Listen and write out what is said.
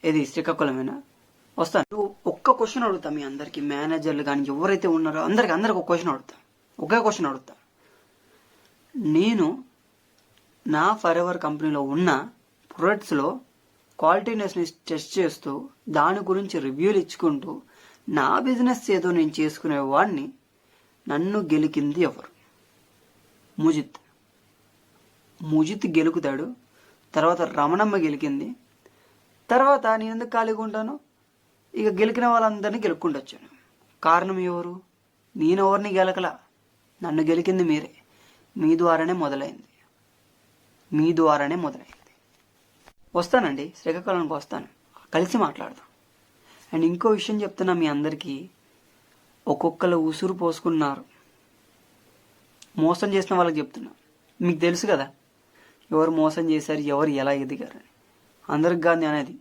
ఇది శ్రీకాకుళమేనా? వస్తాను. ఒక్క క్వశ్చన్ అడుగుతా మీ అందరికి, మేనేజర్లు కానీ ఎవరైతే ఉన్నారో అందరికి ఒక క్వశ్చన్ అడుగుతా. ఒకే క్వశ్చన్ అడుగుతా. నేను నా ఫర్ ఎవర్ కంపెనీలో ఉన్న ప్రొడక్ట్స్లో క్వాలిటీనెస్ని టెస్ట్ చేస్తూ దాని గురించి రివ్యూలు ఇచ్చుకుంటూ నా బిజినెస్ ఏదో నేను చేసుకునే వాడిని నన్ను గెలికింది ఎవరు? ముజిత్ గెలుకుతాడు. తర్వాత రమణమ్మ గెలికింది. తర్వాత నేను ఎందుకు ఖాళీగా ఉంటాను? ఇక గెలికిన వాళ్ళందరినీ గెలుక్కుంటూ వచ్చాను. కారణం ఎవరు? నేను ఎవరిని గెలకలా, నన్ను గెలికింది మీరే. మీ ద్వారానే మొదలైంది. వస్తానండి, శ్రీకాకుళంకి వస్తాను, కలిసి మాట్లాడదాం. అండ్ ఇంకో విషయం చెప్తున్నా మీ అందరికీ, ఒక్కొక్కరు ఉసురు పోసుకున్నారు. మోసం చేసిన వాళ్ళకి చెప్తున్నా. మీకు తెలుసు కదా ఎవరు మోసం చేశారు, ఎవరు ఎలా ఎదిగారని. అందరికి కాదు అనేది,